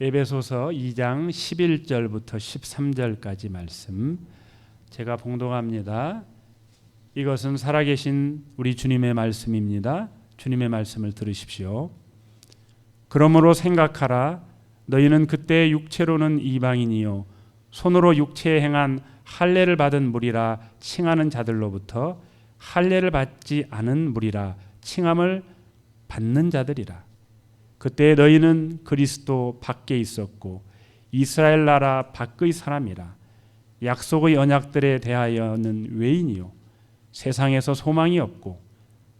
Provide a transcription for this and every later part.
에베소서 2장 11절부터 13절까지 말씀 제가 봉독합니다. 이것은 살아계신 우리 주님의 말씀입니다. 주님의 말씀을 들으십시오. 그러므로 생각하라. 너희는 그때 육체로는 이방인이요 손으로 육체에 행한 할례를 받은 무리라 칭하는 자들로부터 할례를 받지 않은 무리라 칭함을 받는 자들이라. 그때 너희는 그리스도 밖에 있었고 이스라엘 나라 밖의 사람이라. 약속의 언약들에 대하여는 외인이요 세상에서 소망이 없고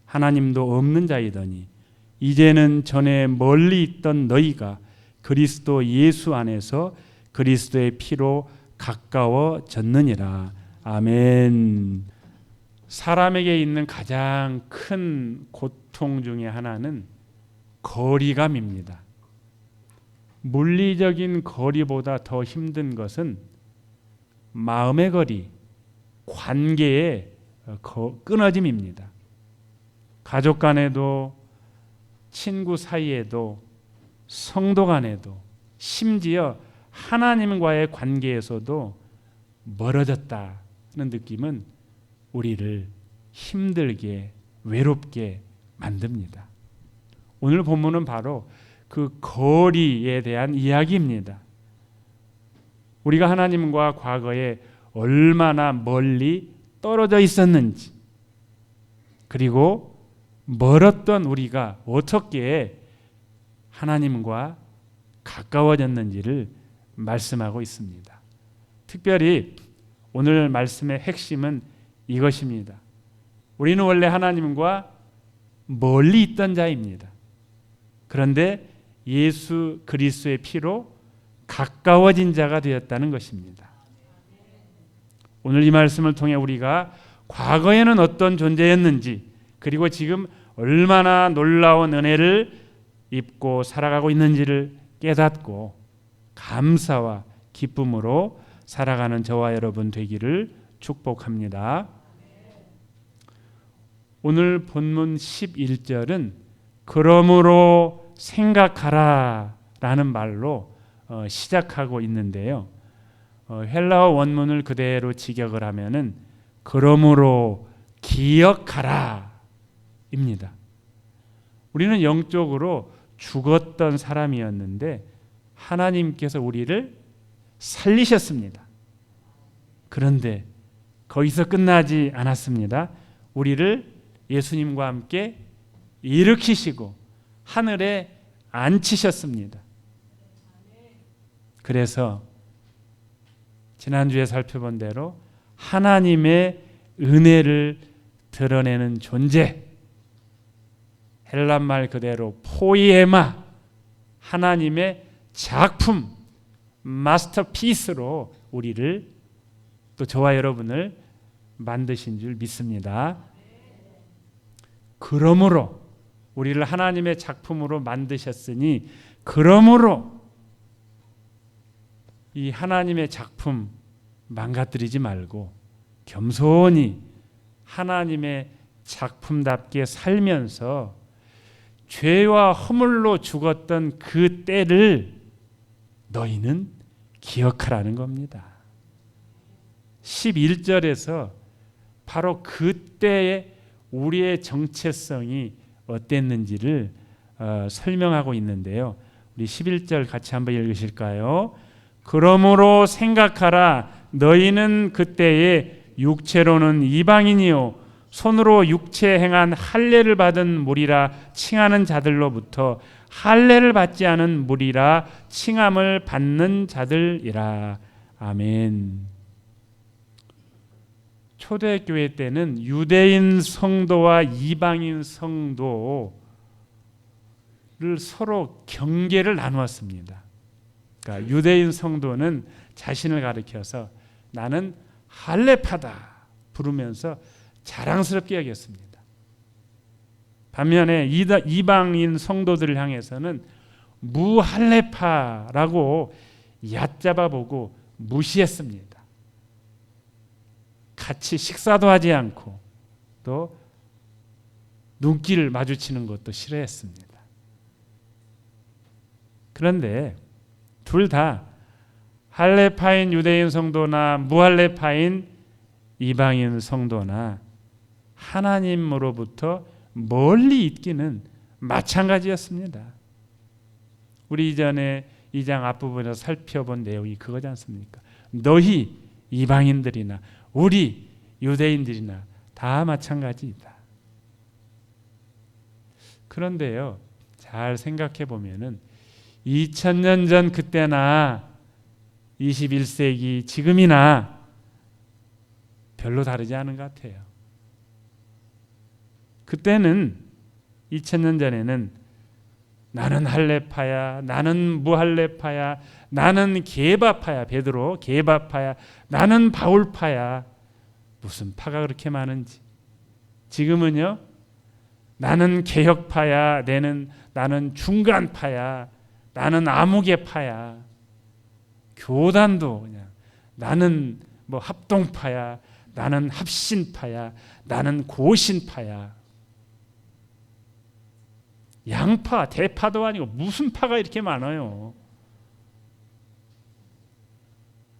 하나님도 없는 자이더니 이제는 전에 멀리 있던 너희가 그리스도 예수 안에서 그리스도의 피로 가까워졌느니라. 아멘. 사람에게 있는 가장 큰 고통 중에 하나는 거리감입니다. 물리적인 거리보다 더 힘든 것은 마음의 거리, 관계의 끊어짐입니다. 가족 간에도 친구 사이에도 성도 간에도 심지어 하나님과의 관계에서도 멀어졌다는 느낌은 우리를 힘들게 외롭게 만듭니다. 오늘 본문은 바로 그 거리에 대한 이야기입니다. 우리가 하나님과 과거에 얼마나 멀리 떨어져 있었는지, 그리고 멀었던 우리가 어떻게 하나님과 가까워졌는지를 말씀하고 있습니다. 특별히 오늘 말씀의 핵심은 이것입니다. 우리는 원래 하나님과 멀리 있던 자입니다. 그런데 예수 그리스도의 피로 가까워진 자가 되었다는 것입니다. 오늘 이 말씀을 통해 우리가 과거에는 어떤 존재였는지, 그리고 지금 얼마나 놀라운 은혜를 입고 살아가고 있는지를 깨닫고 감사와 기쁨으로 살아가는 저와 여러분 되기를 축복합니다. 오늘 본문 11절은 그러므로 생각하라 라는 말로 시작하고 있는데요. 헬라어 원문을 그대로 직역을 하면은 그러므로 기억하라 입니다. 우리는 영적으로 죽었던 사람이었는데 하나님께서 우리를 살리셨습니다. 그런데 거기서 끝나지 않았습니다. 우리를 예수님과 함께 일으키시고 하늘에 앉히셨습니다. 그래서 지난주에 살펴본 대로 하나님의 은혜를 드러내는 존재, 헬란말 그대로 포이에마, 하나님의 작품, 마스터피스로 우리를 또 저와 여러분을 만드신 줄 믿습니다. 그러므로 우리를 하나님의 작품으로 만드셨으니 그러므로 이 하나님의 작품 망가뜨리지 말고 겸손히 하나님의 작품답게 살면서 죄와 허물로 죽었던 그 때를 너희는 기억하라는 겁니다. 11절에서 바로 그때의 우리의 정체성이 어땠는지를 설명하고 있는데요. 우리 11절 같이 한번 읽으실까요? 그러므로 생각하라. 너희는 그때에 육체로는 이방인이요 손으로 육체에 행한 할례를 받은 무리라 칭하는 자들로부터 할례를 받지 않은 무리라 칭함을 받는 자들이라. 아멘. 초대교회 때는 유대인 성도와 이방인 성도를 서로 경계를 나누었습니다. 그러니까 유대인 성도는 자신을 가리켜서 나는 할례파다 부르면서 자랑스럽게 여겼습니다. 반면에 이방인 성도들을 향해서는 무할례파라고 얕잡아보고 무시했습니다. 같이 식사도 하지 않고 또 눈길을 마주치는 것도 싫어했습니다. 그런데 둘 다 할례파인 유대인 성도나 무할례파인 이방인 성도나 하나님으로부터 멀리 있기는 마찬가지였습니다. 우리 이전에 2장 앞부분에서 살펴본 내용이 그거지 않습니까? 너희 이방인들이나 우리 유대인들이나 다 마찬가지이다. 그런데요, 잘 생각해 보면은 2000년 전 그때나 21세기 지금이나 별로 다르지 않은 것 같아요. 그때는 2000년 전에는 나는 할례파야, 나는 무할례파야, 나는 게바파야, 베드로 게바파야, 나는 바울파야. 무슨 파가 그렇게 많은지. 지금은요, 나는 개혁파야, 나는 중간파야, 나는 아무개파야. 교단도 그냥 나는 뭐 합동파야, 나는 합신파야, 나는 고신파야. 양파, 대파도 아니고 무슨 파가 이렇게 많아요.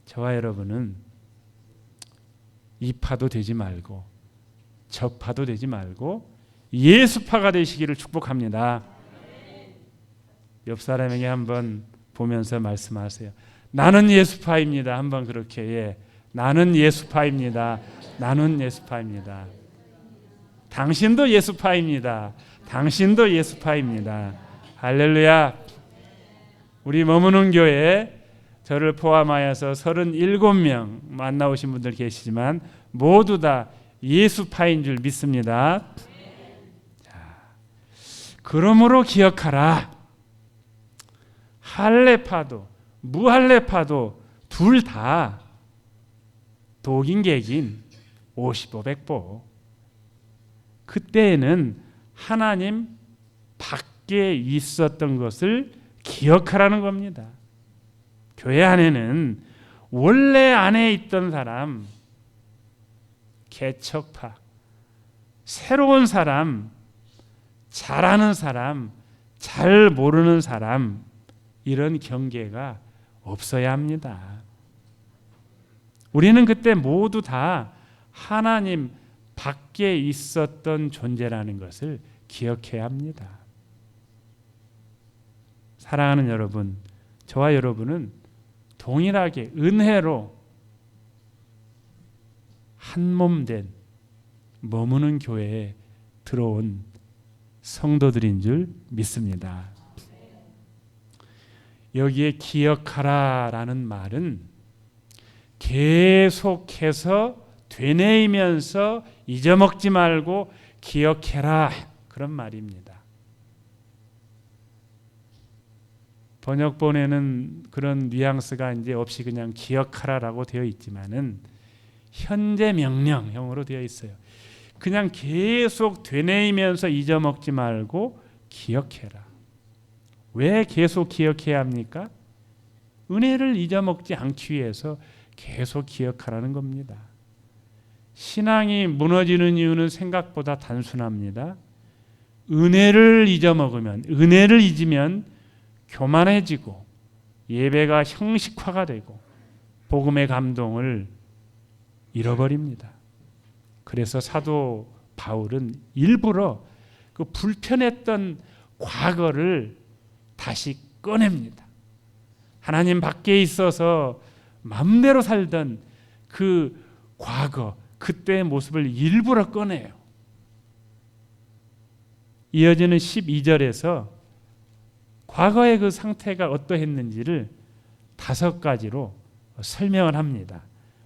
저와 여러분은 이 파도 되지 말고 저 파도 되지 말고 예수파가 되시기를 축복합니다. 옆 사람에게 한번 보면서 말씀하세요. 나는 예수파입니다. 한번 그렇게 나는 예수파입니다. 나는 예수파입니다. 당신도 예수파입니다. 당신도 예수파입니다. 할렐루야. 우리 머무는 교회에 저를 포함하여서 37명 만나오신 분들 계시지만 모두 다 예수파인 줄 믿습니다. 자, 그러므로 기억하라. 할례파도 무할례파도 둘 다 독인 객인 55백보. 그때에는 하나님 밖에 있었던 것을 기억하라는 겁니다. 교회 안에는 원래 안에 있던 사람, 개척파, 새로운 사람, 잘하는 사람, 잘 모르는 사람, 이런 경계가 없어야 합니다. 우리는 그때 모두 다 하나님 밖에 있었던 존재라는 것을 기억해야 합니다. 사랑하는 여러분, 저와 여러분은 동일하게 은혜로 한몸된 머무는 교회에 들어온 성도들인 줄 믿습니다. 여기에 기억하라라는 말은 계속해서 되뇌이면서 잊어먹지 말고 기억해라, 그런 말입니다. 번역본에는 그런 뉘앙스가 이제 없이 그냥 기억하라라고 되어 있지만은 현재 명령형으로 되어 있어요. 그냥 계속 되뇌이면서 잊어먹지 말고 기억해라. 왜 계속 기억해야 합니까? 은혜를 잊어먹지 않기 위해서 계속 기억하라는 겁니다. 신앙이 무너지는 이유는 생각보다 단순합니다. 은혜를 잊어먹으면, 은혜를 잊으면 교만해지고 예배가 형식화가 되고 복음의 감동을 잃어버립니다. 그래서 사도 바울은 일부러 그 불편했던 과거를 다시 꺼냅니다. 하나님 밖에 있어서 마음대로 살던 그 과거, 그때의 모습을 일부러 꺼내요. 이어지는 12절에서 과거의 그 상태가 어떠했는지를 5가지로 설명을 합니다.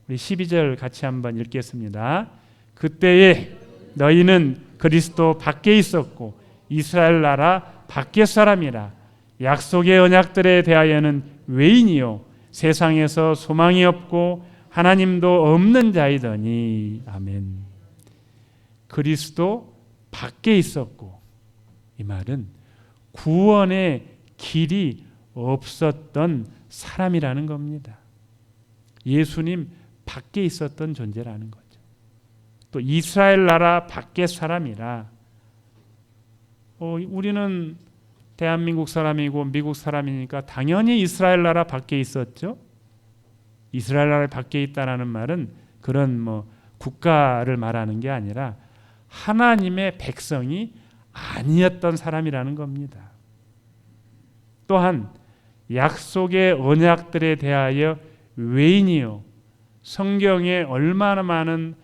우리 12절 같이 한번 읽겠습니다. 그때에 너희는 그리스도 밖에 있었고 이스라엘 나라 밖의 사람이라. 약속의 언약들에 대하여는 외인이요 세상에서 소망이 없고 하나님도 없는 자이더니. 아멘. 그리스도 밖에 있었고, 이 말은 구원의 길이 없었던 사람이라는 겁니다. 예수님 밖에 있었던 존재라는 거죠. 또 이스라엘 나라 밖의 사람이라. 우리는 대한민국 사람이고 미국 사람이니까 당연히 이스라엘 나라 밖에 있었죠. 이스라엘 나라 밖에 있다라는 말은 그런 뭐 국가를 말하는 게 아니라 하나님의 백성이 아니었던 사람이라는 겁니다. 또한 약속의 언약들에 대하여 외인이요. 성경에 얼마나 많은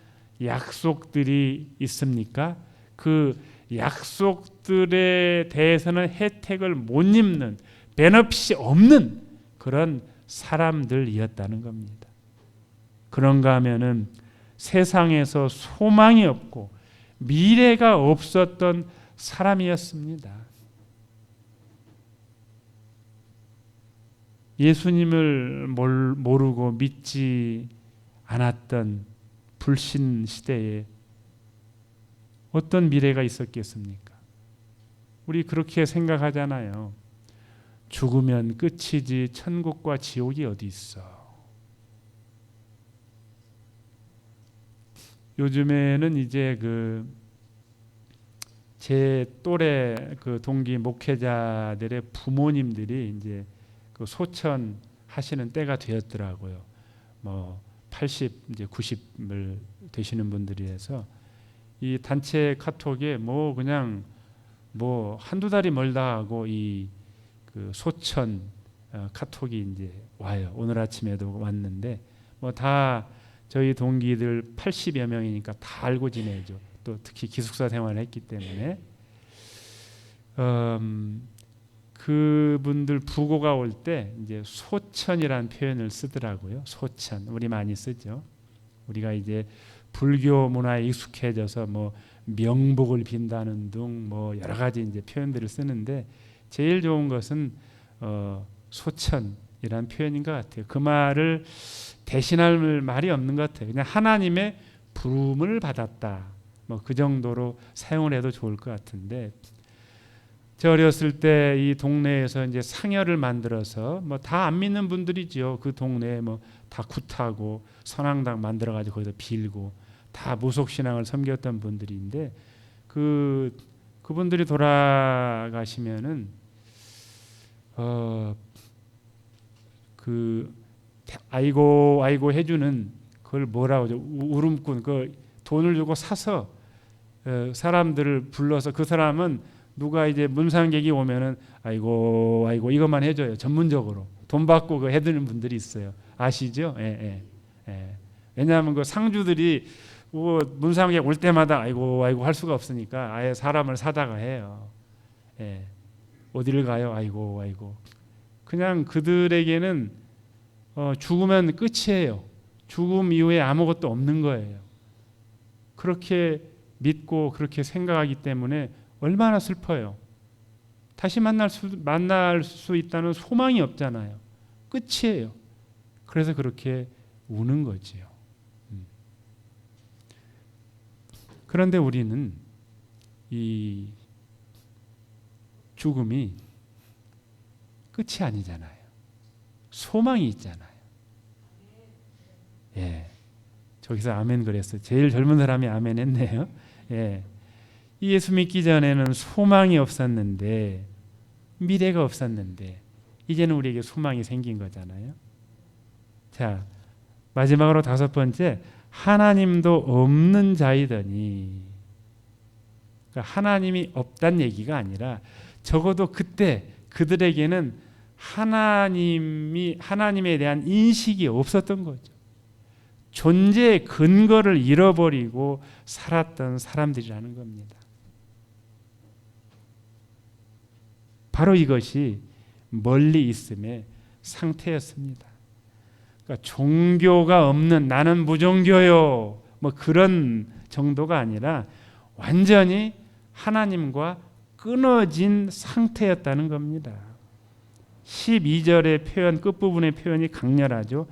약속들이 있습니까? 그 약속들에 대해서는 혜택을 못 입는, 베너핏이 없는 그런 사람들이었다는 겁니다. 그런가 하면은 세상에서 소망이 없고 미래가 없었던 사람이었습니다. 예수님을 모르고 믿지 않았던 불신 시대에 어떤 미래가 있었겠습니까? 우리 그렇게 생각하잖아요. 죽으면 끝이지 천국과 지옥이 어디 있어. 요즘에는 이제 제 또래 동기 목회자들의 부모님들이 이제 소천 하시는 때가 되었더라고요. 뭐 80, 이제 90을 되시는 분들이 해서 이 단체 카톡에 뭐 그냥 뭐 한두 달이 멀다 하고 이 소천 카톡이 이제 와요. 오늘 아침에도 왔는데 뭐 다 저희 동기들 80여 명이니까 다 알고 지내죠. 또 특히 기숙사 생활을 했기 때문에 그분들 부고가 올 때 이제 소천이라는 표현을 쓰더라고요. 소천 우리 많이 쓰죠. 우리가 이제 불교 문화에 익숙해져서 뭐 명복을 빈다는 등 뭐 여러 가지 이제 표현들을 쓰는데 제일 좋은 것은 소천이라는 표현인 것 같아요. 그 말을 대신할 말이 없는 것 같아요. 그냥 하나님의 부름을 받았다. 뭐 그 정도로 사용을 해도 좋을 것 같은데. 저 어렸을 때 이 동네에서 이제 상여를 만들어서 뭐 다 안 믿는 분들이죠. 그 동네에 뭐 다 굿하고 선앙당 만들어 가지고 거기서 빌고 다 무속 신앙을 섬겼던 분들인데 그분들이 돌아가시면은 아이고 해주는 그걸 뭐라고 하죠? 울음꾼 그 돈을 주고 사서 사람들을 불러서 그 사람은 누가 이제 문상객이 오면은 아이고 이것만 해줘요. 전문적으로 돈 받고 그 해드리는 분들이 있어요. 아시죠? 예. 왜냐하면 그 상주들이 문상객 올 때마다 아이고 할 수가 없으니까 아예 사람을 사다가 해요. 예. 어디를 가요? 아이고. 그냥 그들에게는 죽으면 끝이에요. 죽음 이후에 아무것도 없는 거예요. 그렇게 믿고 그렇게 생각하기 때문에 얼마나 슬퍼요. 다시 만날 수 있다는 소망이 없잖아요. 끝이에요. 그래서 그렇게 우는 거지요. 그런데 우리는 이 죽음이 끝이 아니잖아요. 소망이 있잖아요. 예. 저기서 아멘 그랬어요. 제일 젊은 사람이 아멘 했네요. 예. 예수 믿기 전에는 소망이 없었는데 미래가 없었는데 이제는 우리에게 소망이 생긴 거잖아요. 자, 마지막으로 5번째, 하나님도 없는 자이더니, 그러니까 하나님이 없다는 얘기가 아니라 적어도 그때 그들에게는 하나님에 대한 인식이 없었던 거죠. 존재의 근거를 잃어버리고 살았던 사람들이라는 겁니다. 바로 이것이 멀리 있음의 상태였습니다. 그러니까 종교가 없는 나는 무종교요 뭐 그런 정도가 아니라 완전히 하나님과 끊어진 상태였다는 겁니다. 12절의 표현 끝부분의 표현이 강렬하죠.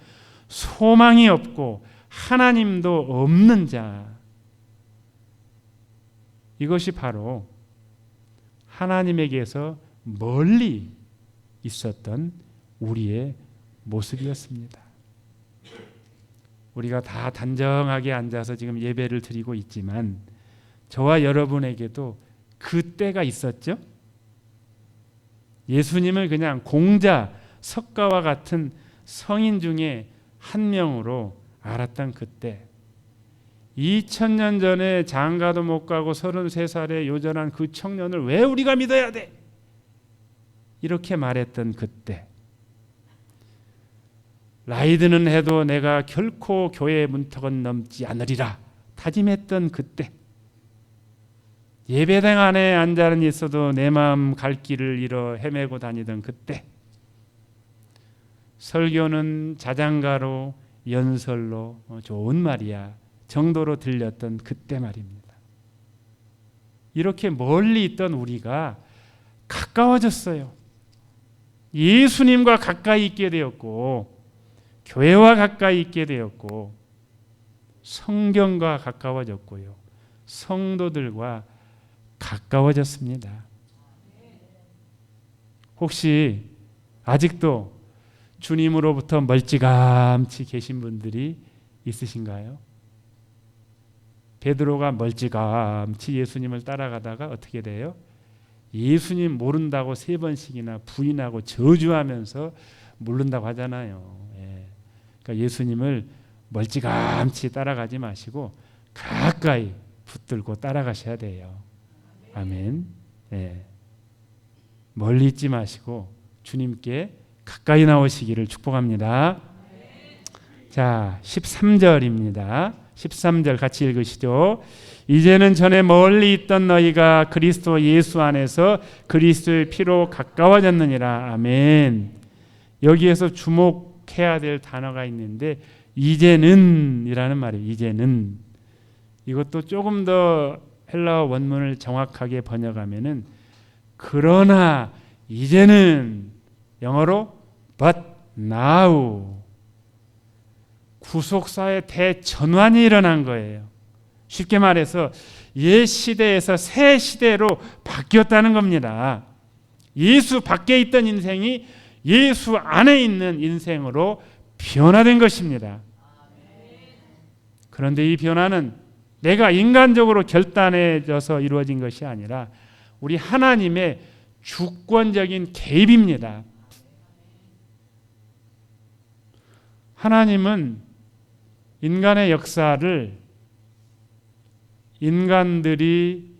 소망이 없고 하나님도 없는 자. 이것이 바로 하나님에게서 멀리 있었던 우리의 모습이었습니다. 우리가 다 단정하게 앉아서 지금 예배를 드리고 있지만 저와 여러분에게도 그 때가 있었죠. 예수님을 그냥 공자, 석가와 같은 성인 중에 한 명으로 알았던 그때, 2000년 전에 장가도 못 가고 33살에 요절한 그 청년을 왜 우리가 믿어야 돼? 이렇게 말했던 그때, 라이드는 해도 내가 결코 교회의 문턱은 넘지 않으리라 다짐했던 그때, 예배당 안에 앉아는 있어도 내 마음 갈 길을 잃어 헤매고 다니던 그때, 설교는 자장가로 연설로 좋은 말이야 정도로 들렸던 그때 말입니다. 이렇게 멀리 있던 우리가 가까워졌어요. 예수님과 가까이 있게 되었고, 교회와 가까이 있게 되었고, 성경과 가까워졌고요, 성도들과 가까워졌습니다. 혹시 아직도 주님으로부터 멀찌감치 계신 분들이 있으신가요? 베드로가 멀찌감치 예수님을 따라가다가 어떻게 돼요? 예수님 모른다고 3번씩이나 부인하고 저주하면서 모른다고 하잖아요. 그러니까 예수님을 멀찌감치 따라가지 마시고 가까이 붙들고 따라가셔야 돼요. 아멘. 멀리 있지 마시고 주님께 가까이 나오시기를 축복합니다. 자, 13절입니다. 13절 같이 읽으시죠. 이제는 전에 멀리 있던 너희가 그리스도 예수 안에서 그리스도의 피로 가까워졌느니라. 아멘. 여기에서 주목해야 될 단어가 있는데, 이제는 이라는 말이에요. 이제는. 이것도 조금 더 헬라어 원문을 정확하게 번역하면은 그러나 이제는, 영어로 but now, 구속사의 대전환이 일어난 거예요. 쉽게 말해서 옛 시대에서 새 시대로 바뀌었다는 겁니다. 예수 밖에 있던 인생이 예수 안에 있는 인생으로 변화된 것입니다. 그런데 이 변화는 내가 인간적으로 결단해져서 이루어진 것이 아니라 우리 하나님의 주권적인 개입입니다. 하나님은 인간의 역사를 인간들이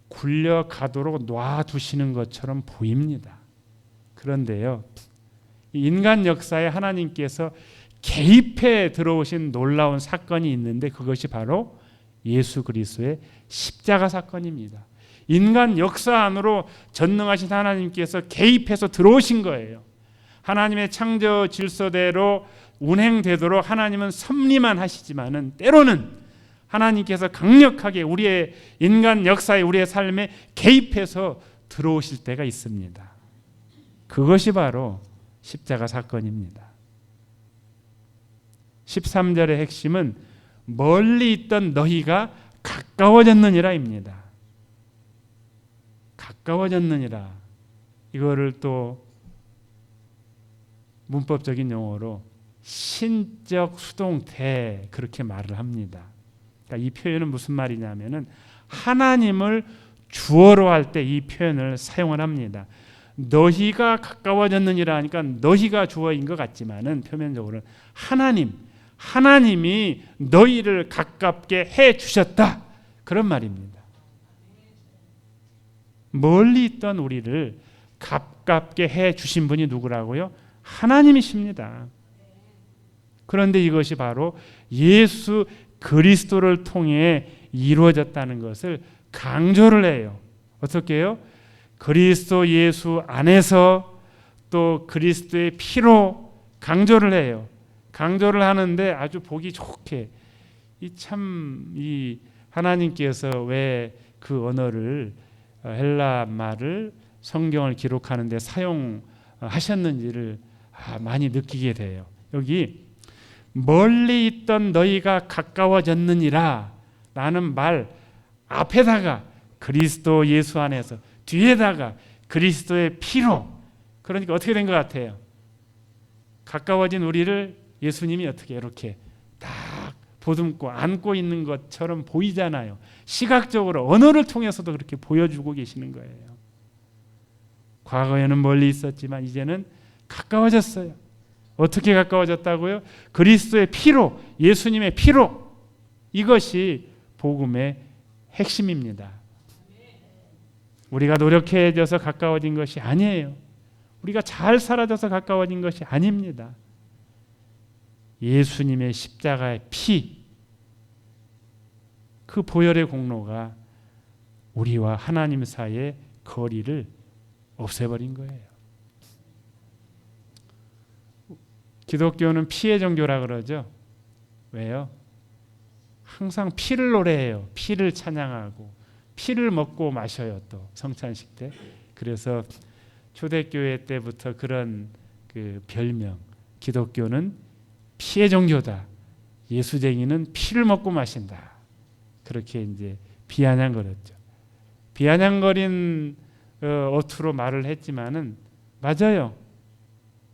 굴려가도록 놔두시는 것처럼 보입니다. 그런데요, 인간 역사에 하나님께서 개입해 들어오신 놀라운 사건이 있는데, 그것이 바로 예수 그리스도의 십자가 사건입니다. 인간 역사 안으로 전능하신 하나님께서 개입해서 들어오신 거예요. 하나님의 창조 질서대로 운행되도록 하나님은 섭리만 하시지만은 때로는 하나님께서 강력하게 우리의 인간 역사에, 우리의 삶에 개입해서 들어오실 때가 있습니다. 그것이 바로 십자가 사건입니다. 13절의 핵심은 멀리 있던 너희가 가까워졌느니라입니다. 가까워졌느니라. 이거를 또 문법적인 용어로 신적 수동태, 그렇게 말을 합니다. 그러니까 이 표현은 무슨 말이냐면은 하나님을 주어로 할 때 이 표현을 사용을 합니다. 너희가 가까워졌느니라 하니까 너희가 주어인 것 같지만은 표면적으로는 하나님이 너희를 가깝게 해 주셨다, 그런 말입니다. 멀리 있던 우리를 가깝게 해 주신 분이 누구라고요? 하나님이십니다. 그런데 이것이 바로 예수 그리스도를 통해 이루어졌다는 것을 강조를 해요. 어떻게 해요? 그리스도 예수 안에서 또 그리스도의 피로 강조를 해요. 강조를 하는데 아주 보기 좋게, 이 하나님께서 왜 그 언어를, 헬라 말을 성경을 기록하는 데 사용하셨는지를 많이 느끼게 돼요. 여기 멀리 있던 너희가 가까워졌느니라 라는 말 앞에다가 그리스도 예수 안에서, 뒤에다가 그리스도의 피로, 그러니까 어떻게 된 것 같아요? 가까워진 우리를 예수님이 어떻게 이렇게 딱 보듬고 안고 있는 것처럼 보이잖아요. 시각적으로 언어를 통해서도 그렇게 보여주고 계시는 거예요. 과거에는 멀리 있었지만 이제는 가까워졌어요. 어떻게 가까워졌다고요? 그리스도의 피로, 예수님의 피로. 이것이 복음의 핵심입니다. 우리가 노력해져서 가까워진 것이 아니에요. 우리가 잘 살아져서 가까워진 것이 아닙니다. 예수님의 십자가의 피, 그 보혈의 공로가 우리와 하나님 사이의 거리를 없애버린 거예요. 기독교는 피의 종교라 그러죠. 왜요? 항상 피를 노래해요. 피를 찬양하고 피를 먹고 마셔요. 또 성찬식 때. 그래서 초대교회 때부터 그런 그 별명, 기독교는 피의 종교다. 예수쟁이는 피를 먹고 마신다. 그렇게 이제 비아냥거렸죠. 비아냥거린 어투로 말을 했지만은 맞아요.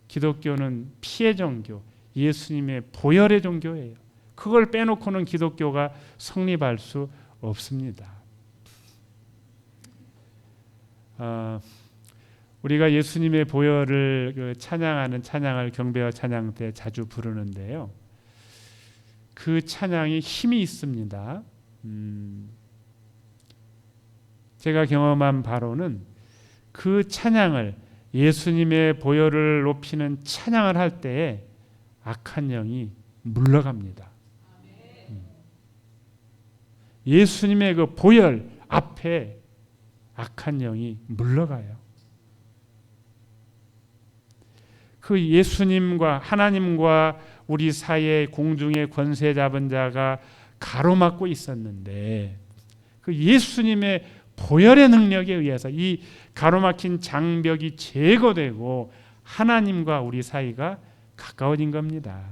기독교는 피의 종교, 예수님의 보혈의 종교예요. 그걸 빼놓고는 기독교가 성립할 수 없습니다. 우리가 예수님의 보혈을 찬양하는 찬양을 경배와 찬양 때 자주 부르는데요. 그 찬양이 힘이 있습니다. 제가 경험한 바로는 그 찬양을 예수님의 보혈을 높이는 찬양을 할 때에 악한 영이 물러갑니다. 예수님의 그 보혈 앞에 악한 영이 물러가요. 그 예수님과 하나님과 우리 사이에 공중의 권세 잡은 자가 가로막고 있었는데 그 예수님의 보혈의 능력에 의해서 이 가로막힌 장벽이 제거되고 하나님과 우리 사이가 가까워진 겁니다.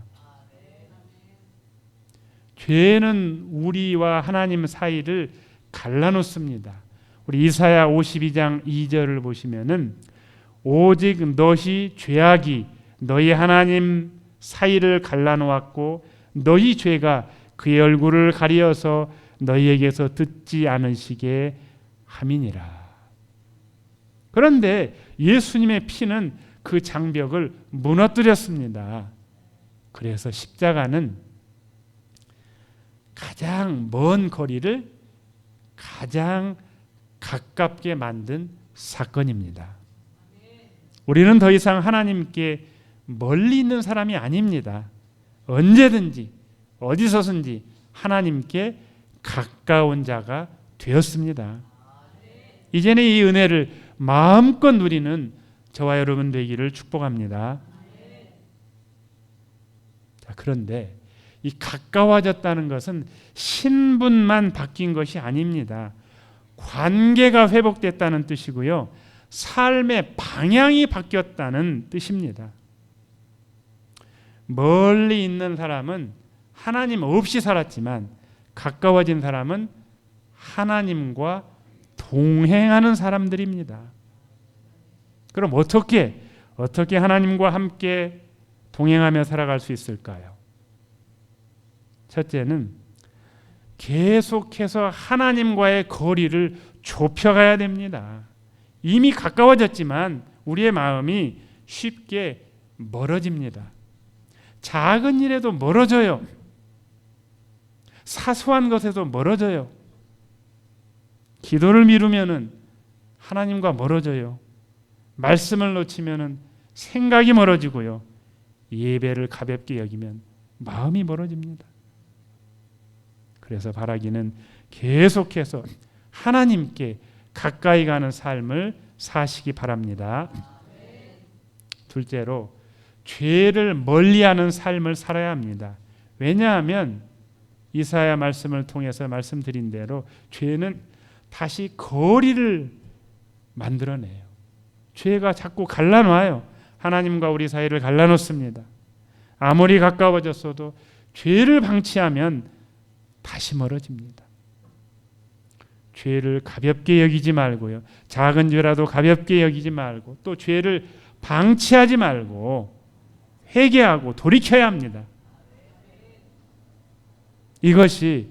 죄는 우리와 하나님 사이를 갈라놓습니다. 우리 이사야 52장 2절을 보시면은 오직 너희 죄악이 너희 하나님 사이를 갈라놓았고 너희 죄가 그의 얼굴을 가리어서 너희에게서 듣지 않으시게 함이니라. 그런데 예수님의 피는 그 장벽을 무너뜨렸습니다. 그래서 십자가는 가장 먼 거리를 가장 가깝게 만든 사건입니다. 우리는 더 이상 하나님께 멀리 있는 사람이 아닙니다. 언제든지 어디서든지 하나님께 가까운 자가 되었습니다. 이제는 이 은혜를 마음껏 누리는 저와 여러분 되기를 축복합니다. 자, 그런데 이 가까워졌다는 것은 신분만 바뀐 것이 아닙니다. 관계가 회복됐다는 뜻이고요. 삶의 방향이 바뀌었다는 뜻입니다. 멀리 있는 사람은 하나님 없이 살았지만 가까워진 사람은 하나님과 동행하는 사람들입니다. 그럼 어떻게 하나님과 함께 동행하며 살아갈 수 있을까요? 첫째는 계속해서 하나님과의 거리를 좁혀가야 됩니다. 이미 가까워졌지만 우리의 마음이 쉽게 멀어집니다. 작은 일에도 멀어져요. 사소한 것에도 멀어져요. 기도를 미루면은 하나님과 멀어져요. 말씀을 놓치면은 생각이 멀어지고요. 예배를 가볍게 여기면 마음이 멀어집니다. 그래서 바라기는 계속해서 하나님께 가까이 가는 삶을 사시기 바랍니다. 둘째로 죄를 멀리하는 삶을 살아야 합니다. 왜냐하면 이사야 말씀을 통해서 말씀드린 대로 죄는 다시 거리를 만들어내요. 죄가 자꾸 갈라놔요. 하나님과 우리 사이를 갈라놓습니다. 아무리 가까워졌어도 죄를 방치하면 다시 멀어집니다. 죄를 가볍게 여기지 말고요. 작은 죄라도 가볍게 여기지 말고 또 죄를 방치하지 말고 회개하고 돌이켜야 합니다. 이것이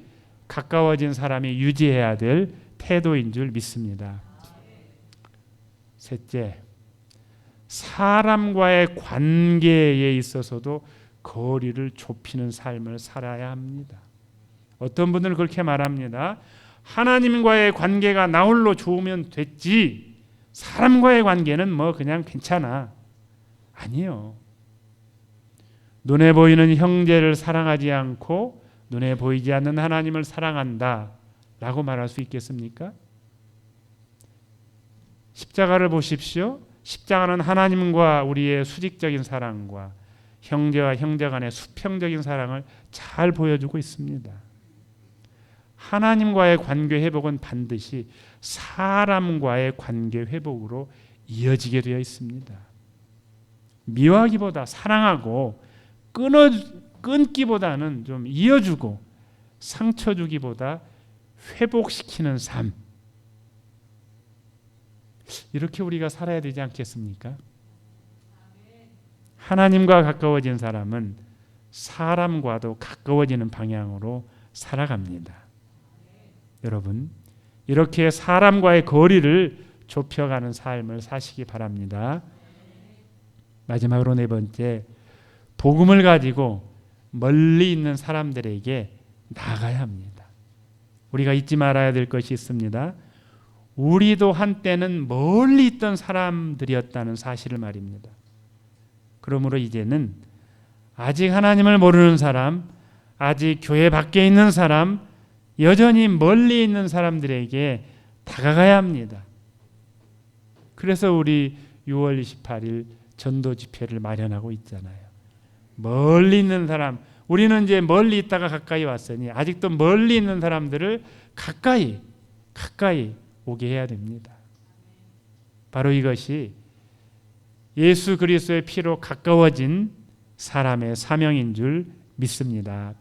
가까워진 사람이 유지해야 될 태도인 줄 믿습니다. 셋째, 사람과의 관계에 있어서도 거리를 좁히는 삶을 살아야 합니다. 어떤 분들은 그렇게 말합니다. 하나님과의 관계가 나 홀로 좋으면 됐지, 사람과의 관계는 뭐 그냥 괜찮아. 아니요. 눈에 보이는 형제를 사랑하지 않고 눈에 보이지 않는 하나님을 사랑한다 라고 말할 수 있겠습니까? 십자가를 보십시오. 십자가는 하나님과 우리의 수직적인 사랑과 형제와 형제 간의 수평적인 사랑을 잘 보여주고 있습니다. 하나님과의 관계 회복은 반드시 사람과의 관계 회복으로 이어지게 되어 있습니다. 미워하기보다 사랑하고 끊기보다는 좀 이어주고 상처 주기보다 회복시키는 삶, 이렇게 우리가 살아야 되지 않겠습니까? 하나님과 가까워진 사람은 사람과도 가까워지는 방향으로 살아갑니다. 여러분, 이렇게 사람과의 거리를 좁혀가는 삶을 사시기 바랍니다. 마지막으로 네 번째, 복음을 가지고 멀리 있는 사람들에게 나가야 합니다. 우리가 잊지 말아야 될 것이 있습니다. 우리도 한때는 멀리 있던 사람들이었다는 사실을 말입니다. 그러므로 이제는 아직 하나님을 모르는 사람, 아직 교회 밖에 있는 사람, 여전히 멀리 있는 사람들에게 다가가야 합니다. 그래서 우리 6월 28일 전도 집회를 마련하고 있잖아요. 멀리 있는 사람, 우리는 이제 멀리 있다가 가까이 왔으니 아직도 멀리 있는 사람들을 가까이 오게 해야 됩니다. 바로 이것이 예수 그리스도의 피로 가까워진 사람의 사명인 줄 믿습니다.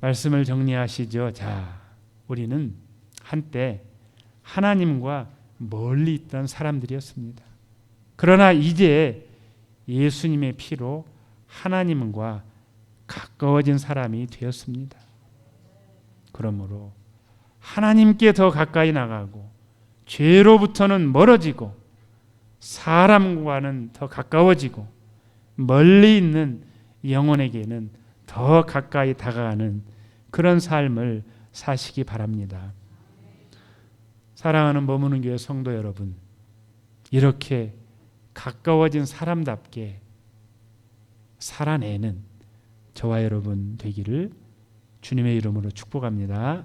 말씀을 정리하시죠. 자, 우리는 한때 하나님과 멀리 있던 사람들이었습니다. 그러나 이제 예수님의 피로 하나님과 가까워진 사람이 되었습니다. 그러므로 하나님께 더 가까이 나가고 죄로부터는 멀어지고 사람과는 더 가까워지고 멀리 있는 영혼에게는 더 가까이 다가가는 그런 삶을 사시기 바랍니다. 사랑하는 머무는 교회 성도 여러분, 이렇게 가까워진 사람답게 살아내는 저와 여러분 되기를 주님의 이름으로 축복합니다.